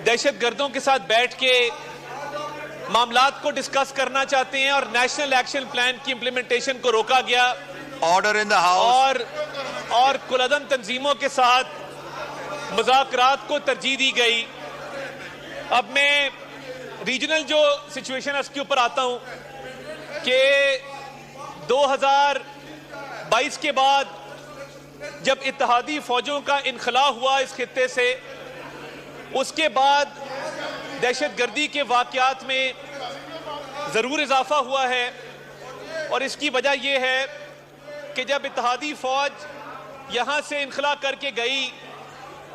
दहशतगर्दों के साथ बैठ के मामलात को डिस्कस करना चाहते हैं और नेशनल एक्शन प्लान की इंप्लीमेंटेशन को रोका गया। Order in the house. और कुलअदम तंजीमों के साथ मुज़ाकरात को तरजीह दी गई। अब मैं रीजनल जो सिचुएशन है उसके ऊपर आता हूं कि 2022 के बाद जब इत्तेहादी फौजों का इनखला हुआ इस खित्ते से, उसके बाद दहशतगर्दी के वाकयात में जरूर इजाफा हुआ है। और इसकी वजह यह है कि जब इत्तेहादी फौज यहां से इनखला करके गई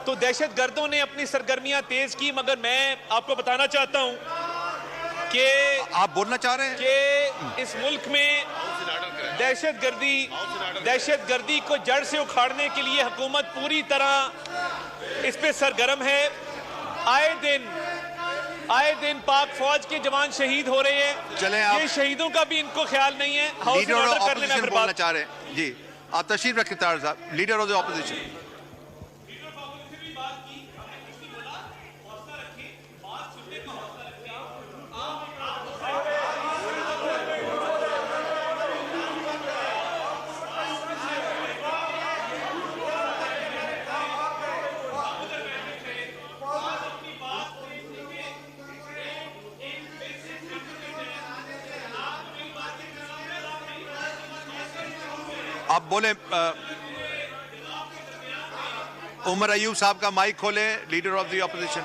तो दहशतगर्दों ने अपनी सरगर्मियां तेज की। मगर मैं आपको बताना चाहता हूं कि आप बोलना चाह रहे हैं कि इस मुल्क में दहशतगर्दी को जड़ से उखाड़ने के लिए हुकूमत पूरी तरह इस पे सरगर्म है। आए दिन पाक फौज के जवान शहीद हो रहे हैं। चलें ये शहीदों का भी इनको ख्याल नहीं है। हाउस में ऑर्डर कर लेना। फिर बोलना चाह रहे हैं जी, आप तशरीफ रखिए तार साहब, लीडर ऑफ द ऑपोजिशन। आप बोले उमर अयूब साहब का माइक खोले, लीडर ऑफ द ऑपोजिशन।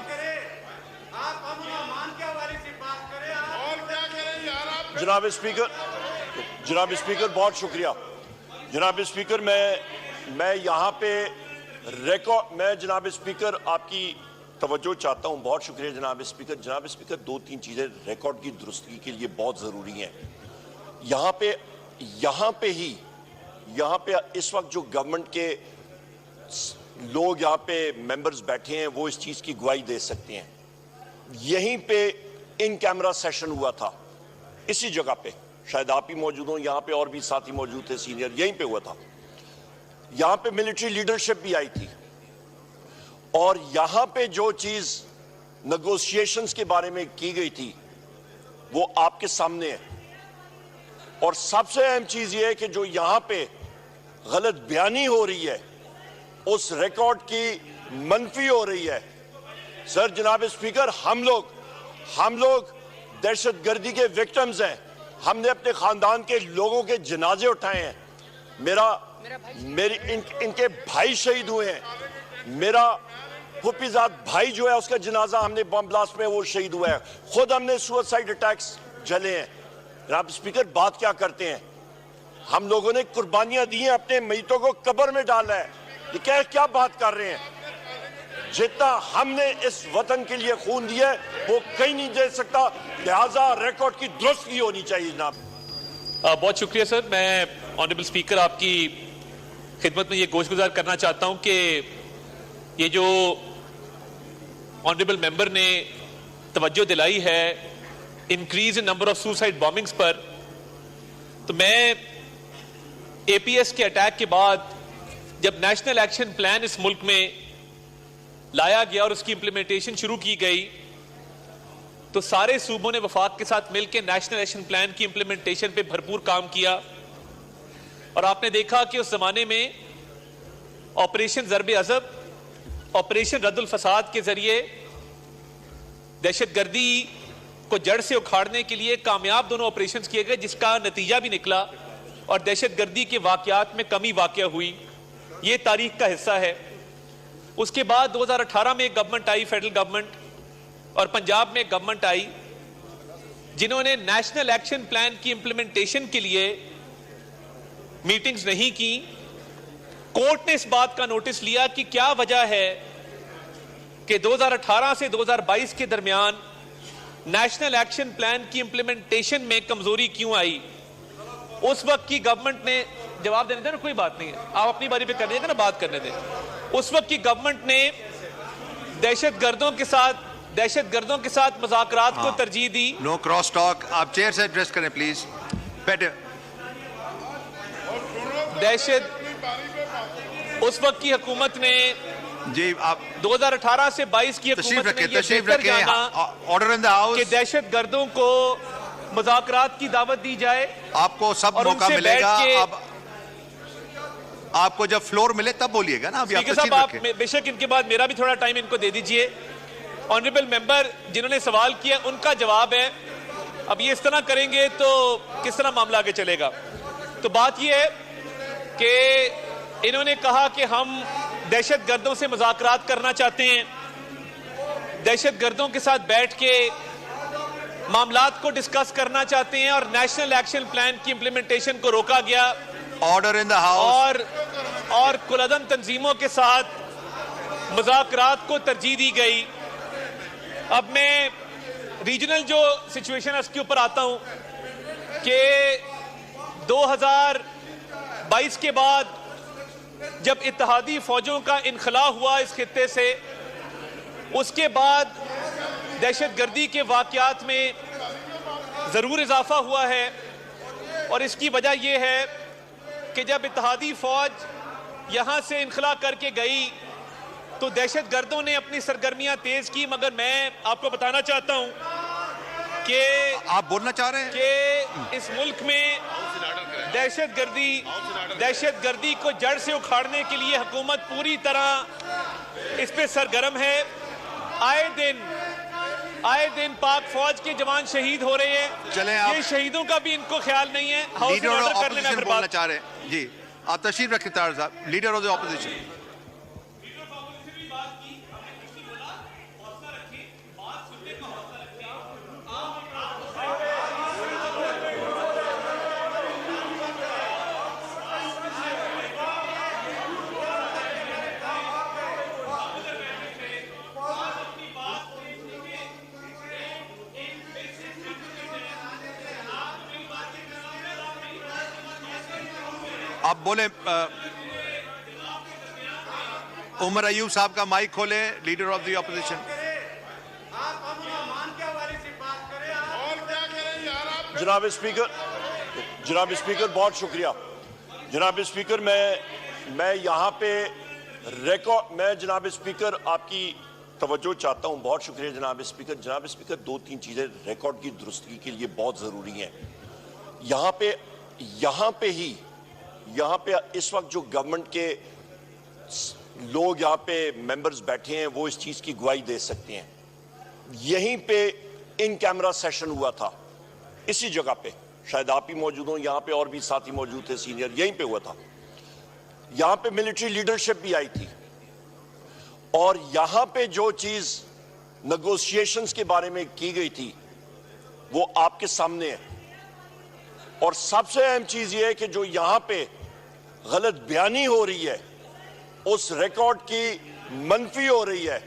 जनाब स्पीकर बहुत शुक्रिया। जनाब स्पीकर मैं यहाँ पे मैं जनाब स्पीकर आपकी तवज्जो चाहता हूँ। बहुत शुक्रिया जनाब स्पीकर। जनाब स्पीकर, दो तीन चीज़ें रिकॉर्ड की दुरुस्ती के लिए बहुत ज़रूरी हैं। यहाँ पे इस वक्त जो गवर्नमेंट के लोग यहाँ पे मेंबर्स बैठे हैं वो इस चीज़ की गवाही दे सकते हैं। यहीं पे इन कैमरा सेशन हुआ था, इसी जगह पे, शायद आप ही मौजूद हो, यहाँ पे और भी साथी मौजूद थे सीनियर, यहीं पे हुआ था। यहाँ पे मिलिट्री लीडरशिप भी आई थी और यहाँ पे जो चीज़ नेगोशिएशंस के बारे में की गई थी वो आपके सामने है। और सबसे अहम चीज़ ये है कि जो यहाँ पे गलत बयानी हो रही है उस रिकॉर्ड की मनफी हो रही है। सर, जनाब स्पीकर, हम लोग दहशतगर्दी के विक्टिम्स हैं। हमने अपने खानदान के लोगों के जनाजे उठाए हैं। इनके भाई शहीद हुए हैं। मेरा फुफीजाद भाई जो है उसका जनाजा हमने बम ब्लास्ट में वो शहीद हुआ है। खुद हमने सुसाइड अटैक्स झेले हैं। जनाब स्पीकर, बात क्या करते हैं? हम लोगों ने कुर्बानियां दी हैं, अपने मैतों को कब्र में डाला है। ये क्या बात कर रहे हैं? जितना हमने इस वतन के लिए खून दिया है वो कहीं नहीं दे सकता। लिहाजा रिकॉर्ड की दुरुस्ती होनी चाहिए जनाब। बहुत शुक्रिया सर। मैं ऑनरेबल स्पीकर आपकी खिदमत में ये गोशगुजार करना चाहता हूं कि ये जो ऑनरेबल मेंबर ने तवज्जो दिलाई है increase in number of suicide bombings पर, तो मैं एपीएस के अटैक के बाद जब नेशनल एक्शन प्लान इस मुल्क में लाया गया और उसकी इंप्लीमेंटेशन शुरू की गई तो सारे सूबों ने वफाक के साथ मिलकर नेशनल एक्शन प्लान की इंप्लीमेंटेशन पे भरपूर काम किया। और आपने देखा कि उस जमाने में ऑपरेशन ज़रबे अज़ब, ऑपरेशन रद्दुल फसाद के जरिए दहशतगर्दी को जड़ से उखाड़ने के लिए कामयाब दोनों ऑपरेशंस किए गए, जिसका नतीजा भी निकला और दहशतगर्दी के वाकयात में कमी वाकया हुई। ये तारीख का हिस्सा है। उसके बाद 2018 में एक गवर्नमेंट आई, फेडरल गवर्नमेंट, और पंजाब में एक गवर्नमेंट आई जिन्होंने नेशनल एक्शन प्लान की इंप्लीमेंटेशन के लिए मीटिंग्स नहीं की। कोर्ट ने इस बात का नोटिस लिया कि क्या वजह है कि 2018 से 2022 के दरमियान नेशनल एक्शन प्लान की इंप्लीमेंटेशन में कमजोरी क्यों आई। उस वक्त की गवर्नमेंट ने जवाब देने दें ना, कोई बात नहीं है, आप अपनी बारी पे कर दीजिएगा ना, बात करने दें। उस वक्त की गवर्नमेंट ने दहशतगर्दों के साथ मुज़ाकरात को तरजीह दी। नो क्रॉस टॉक, आप चेयर से एड्रेस करें प्लीज। उस वक्त की हुकूमत ने जी आप 2018 से 22 की तशरीफ हुकूमत ने रखें, ये तशरीफ बेहतर रखें। जाना ऑर्डर इन द कि हाउस। दहशत गर्दों को मुज़ाकरात की दावत दी जाए आपको सब और मौका उनसे मिलेगा। बैठ के- अब आपको जब फ्लोर मिले तब बोलिएगा ना। अभी आप स्पीकर साहब, तशरीफ आप रखें। बेशक इनके बाद मेरा भी थोड़ा टाइम इनको दे दीजिए। ऑनरेबल मेंबर जिन्होंने सवाल किया उनका जवाब है। अब ये इस तरह करेंगे तो किस तरह मामला आगे चलेगा? तो बात ये है कि इन्होंने कहा कि हम दहशत गर्दों से मुज़ाकरात करना चाहते हैं, दहशत गर्दों के साथ बैठ के मामलात को डिस्कस करना चाहते हैं और नेशनल एक्शन प्लान की इंप्लीमेंटेशन को रोका गया ऑर्डर इन द हाउस। और कुलअदम तंजीमों के साथ मुज़ाकरात को तरजीह दी गई। अब मैं रीजनल जो सिचुएशन है उसके ऊपर आता हूं कि 2022 के बाद जब इत्तेहादी फौजों का इनखला हुआ इस खित्ते से, उसके बाद दहशतगर्दी के वाकयात में जरूर इजाफा हुआ है। और इसकी वजह यह है कि जब इत्तेहादी फौज यहां से इनखला करके गई तो दहशतगर्दों ने अपनी सरगर्मियां तेज की। मगर मैं आपको बताना चाहता हूं कि आप बोलना चाह रहे हैं कि इस मुल्क में दहशतगर्दी को जड़ से उखाड़ने के लिए हुकूमत पूरी तरह इस पे सरगर्म है। आए दिन पाक फौज के जवान शहीद हो रहे हैं। चलें आप- ये शहीदों का भी इनको ख्याल नहीं है। हाउस लीडर ऑर्डर ऑफ कर लेना ऑपोजिशन फिर बोलना बात। चाह रहे हैं। जी आप तशरीफ रखें तार साहब, लीडर ऑफ द ऑपोजिशन। आप बोले उमर अयूब साहब का माइक खोले, लीडर ऑफ द ऑपोजिशन। जनाब स्पीकर बहुत शुक्रिया। जनाब स्पीकर मैं यहाँ पे रिकॉर्ड मैं जनाब स्पीकर आपकी तवज्जो चाहता हूँ। बहुत शुक्रिया जनाब स्पीकर। जनाब स्पीकर, दो तीन चीज़ें रिकॉर्ड की दुरुस्ती के लिए बहुत ज़रूरी हैं। यहाँ पे इस वक्त जो गवर्नमेंट के लोग यहाँ पे मेंबर्स बैठे हैं वो इस चीज़ की गवाही दे सकते हैं। यहीं पे इन कैमरा सेशन हुआ था, इसी जगह पे, शायद आप ही मौजूद हो, यहाँ पे और भी साथी मौजूद थे सीनियर, यहीं पे हुआ था। यहाँ पे मिलिट्री लीडरशिप भी आई थी और यहाँ पे जो चीज नेगोशिएशंस के बारे में की गई थी वो आपके सामने है। और सबसे अहम चीज ये है कि जो यहाँ पे गलत बयानी हो रही है उस रिकॉर्ड की मनफी हो रही है।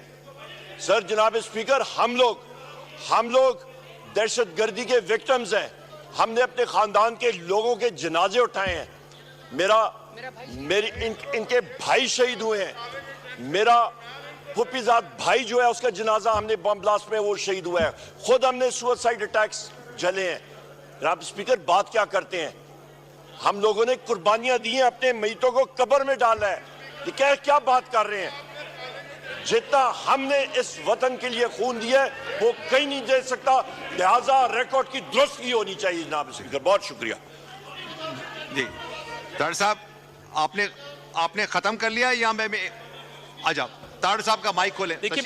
सर, जनाब स्पीकर, हम लोग दहशतगर्दी के विक्टिम्स हैं। हमने अपने खानदान के लोगों के जनाजे उठाए हैं। इनके भाई शहीद हुए हैं। मेरा फुफीजाद भाई जो है उसका जनाजा हमने बम ब्लास्ट में वो शहीद हुआ है। खुद हमने सुसाइड अटैक्स झेले हैं। जनाब स्पीकर, बात क्या करते हैं? हम लोगों ने कुर्बानियां दी हैं, अपने मैतों को कब्र में डाला है। ये क्या बात कर रहे हैं? जितना हमने इस वतन के लिए खून दिया है वो कहीं नहीं दे सकता। लिहाजा रिकॉर्ड की दुरुस्ती होनी चाहिए। जनाब स्पीकर, बहुत शुक्रिया। जी तार साहब, आपने खत्म कर लिया या मैं आ जाओ? तार साहब का माइक खोले। देखिए,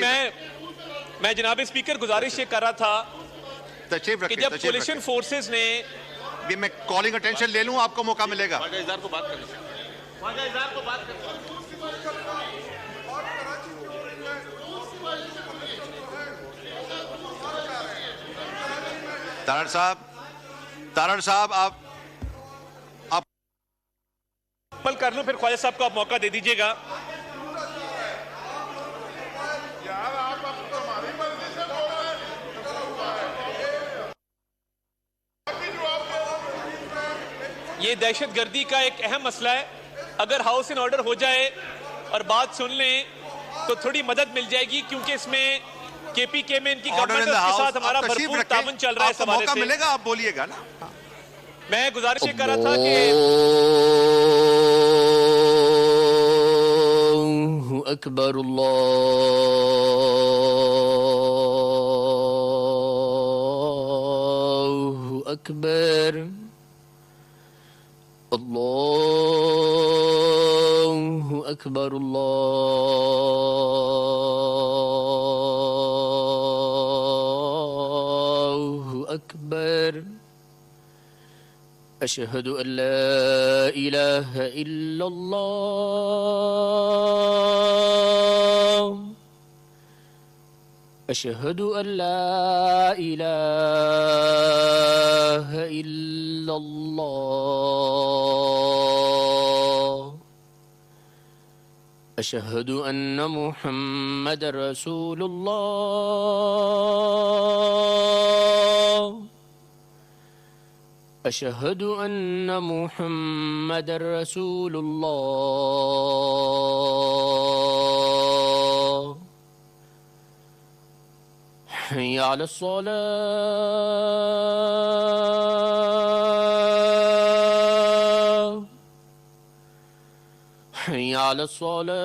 मैं जनाब स्पीकर गुजारिश ये कर रहा था तशरीफ कि रखें। जब कोलिशन फोर्सेस ने भी मैं कॉलिंग अटेंशन ले लूं, आपको मौका मिलेगा। तारड़ साहब आप अमल कर लो, फिर ख्वाजा साहब को आप मौका दे दीजिएगा। ये दहशतगर्दी का एक अहम मसला है। अगर हाउस इन ऑर्डर हो जाए और बात सुन लें तो थोड़ी मदद मिल जाएगी, क्योंकि इसमें केपीके में इनकी गवर्नमेंट के साथ हमारा भरपूर ताउन चल रहा है। आपको मौका मिलेगा, आप बोलिएगा ना। मैं गुजारिश ये कर रहा था कि अकबर अल्लाहु अकबर अल्लाहु अकबर अल्लाहु अकबर अशहदु अल्ला इलाहा इल्लल्लाह अशहदु अल्ला इलाहा इल्लल्लाह अशहदु अन्न मुहम्मदर रसूलुल्लाह अशहदु अन्न मुहम्मदर रसूलुल्लाह हय्या अलस सलाह हय्या अलस सलाह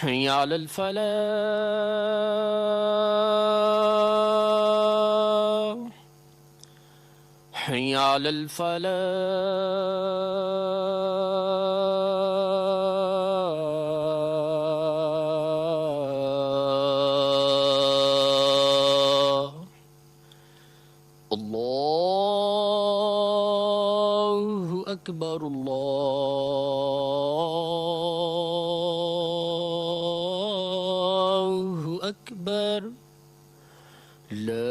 हय्या अलल फलाह हय्या अलल फलाह अल्लाहु अकबर अल्लाहु अकबर ला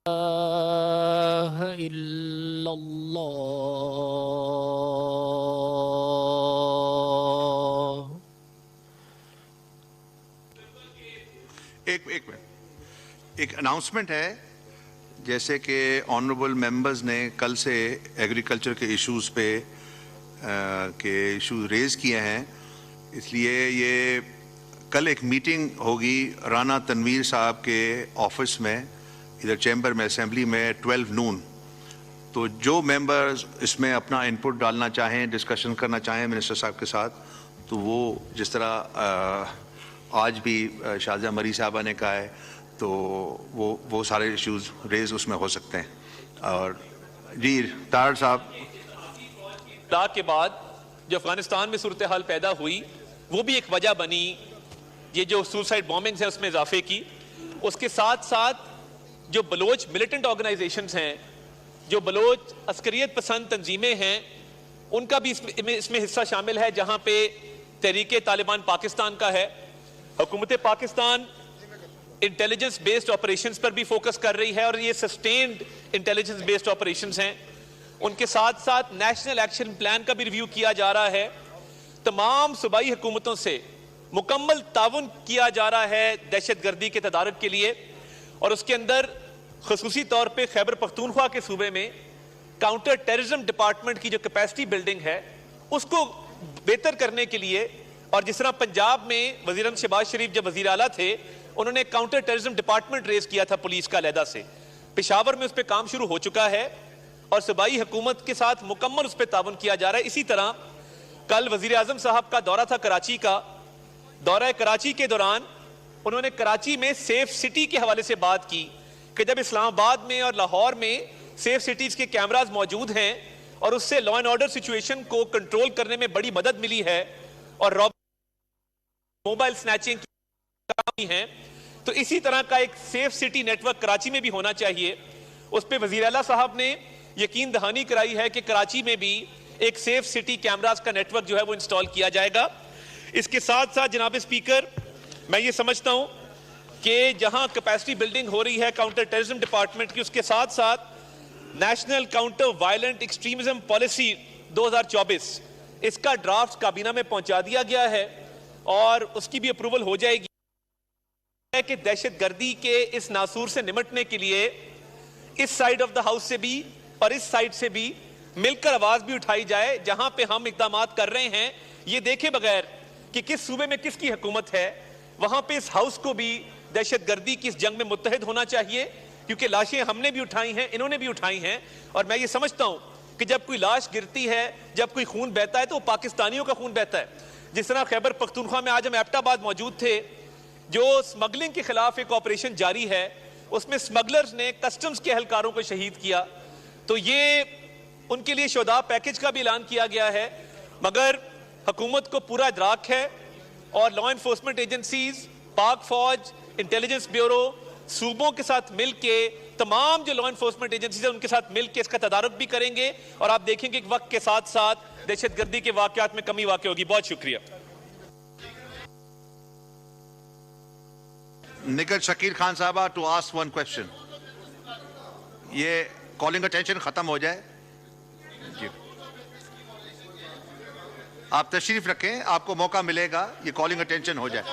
इलाहा इल्लल्लाह। एक मिनट, एक अनाउंसमेंट है। जैसे कि ऑनरेबल मेंबर्स ने कल से एग्रीकल्चर के इश्यूज पे इश्यूज रेज किए हैं, इसलिए ये कल एक मीटिंग होगी राना तनवीर साहब के ऑफिस में, इधर चैम्बर में, असेंबली में 12 नून। तो जो मेंबर्स इसमें अपना इनपुट डालना चाहें, डिस्कशन करना चाहें मिनिस्टर साहब के साथ, तो वो जिस तरह आज भी शाहजहां मरी साहबा ने कहा है, तो वो सारे इश्यूज रेज उसमें हो सकते हैं। और जी तार साहब, के बाद जो अफगानिस्तान में सूरत हाल पैदा हुई, वो भी एक वजह बनी, ये जो सुसाइड बॉम्बिंग्स हैं उसमें इजाफे की। उसके साथ साथ जो बलोच मिलिटेंट ऑर्गेनाइजेशंस हैं, जो बलोच अस्करियत पसंद तंजीमें हैं, उनका भी इसमें हिस्सा शामिल है, जहां पे तहरीके तालिबान पाकिस्तान का है। हुकूमत पाकिस्तान इंटेलिजेंस बेस्ड ऑपरेशंस पर भी फोकस कर रही है, और ये सस्टेन्ड इंटेलिजेंस बेस्ड ऑपरेशंस हैं। उनके साथ साथ नेशनल एक्शन प्लान का भी रिव्यू किया जा रहा है। तमाम सूबाई हुकूमतों से मुकम्मल ताउन किया जा रहा है दहशतगर्दी के तदारुक के लिए, और उसके अंदर खुसूसी तौर पे खैबर पख्तूनख्वा के सूबे में काउंटर टेररिज्म डिपार्टमेंट की जो कैपेसिटी बिल्डिंग है उसको बेहतर करने के लिए, और जिस तरह पंजाब में वज़ीर शहबाज शरीफ जब वज़ीर आला थे, उन्होंने काउंटर टेररिज्म डिपार्टमेंट रेज किया था पुलिस का अलहदा से। पेशावर में उस पर काम शुरू हो चुका है और सूबाई हुकूमत के साथ मुकम्मल उस पर ताउन किया जा रहा है। इसी तरह कल वज़ीर आज़म साहब का दौरा था कराची का। दौरा कराची के दौरान उन्होंने कराची में सेफ सिटी के हवाले से बात की कि जब इस्लामाबाद में और लाहौर में सेफ सिटीज के कैमराज मौजूद हैं और उससे लॉ एंड ऑर्डर सिचुएशन को कंट्रोल करने में बड़ी मदद मिली है, और मोबाइल स्नैचिंग की है, तो इसी तरह का एक सेफ सिटी नेटवर्क कराची में भी होना चाहिए। उस पर वज़ीर आला साहब ने यकीन दहानी कराई है कि कराची में भी एक सेफ सिटी कैमराज का नेटवर्क जो है वो इंस्टॉल किया जाएगा। इसके साथ साथ जनाब स्पीकर, मैं ये समझता हूं कि जहां कैपेसिटी बिल्डिंग हो रही है काउंटर टेररिज्म डिपार्टमेंट की, उसके साथ साथ national counter violent extremism policy 2024, इसका ड्राफ्ट काबीना में पहुंचा दिया गया है और उसकी भी अप्रूवल हो जाएगी कि दहशतगर्दी के इस नासूर से निपटने के लिए इस साइड ऑफ द हाउस से भी और इस साइड से भी मिलकर आवाज भी उठाई जाए। जहां पे हम इकदाम कर रहे हैं, ये देखे बगैर कि किस सूबे में किसकी हुकूमत है, वहां पे इस हाउस को भी दहशतगर्दी की इस जंग में मुत्तहिद होना चाहिए, क्योंकि लाशें हमने भी उठाई हैं, इन्होंने भी उठाई हैं। और मैं ये समझता हूं कि जब कोई लाश गिरती है, जब कोई खून बहता है, तो वो पाकिस्तानियों का खून बहता है। जिस तरह खैबर पख्तूनख्वा में आज हम एबटाबाद मौजूद थे, जो स्मगलिंग के खिलाफ एक ऑपरेशन जारी है, उसमें स्मगलर्स ने कस्टम्स के एहलकारों को शहीद किया। तो ये उनके लिए शुहदा पैकेज का भी ऐलान किया गया है। मगर हुकूमत को पूरा इदराक है और लॉ एनफोर्समेंट एजेंसीज, पाक फौज, इंटेलिजेंस ब्यूरो, सूबों के साथ मिलके, तमाम जो लॉ एनफोर्समेंट एजेंसीज है उनके साथ मिलके इसका तदारुक भी करेंगे। और आप देखेंगे कि वक्त के साथ साथ दहशतगर्दी के वाकयात में कमी वाक़ होगी। बहुत शुक्रिया। निकट शकील खान साहबा टू आस्क वन क्वेश्चन। ये कॉलिंग अटेंशन खत्म हो जाए, आप तशरीफ रखें, आपको मौका मिलेगा, ये कॉलिंग अटेंशन हो जाए।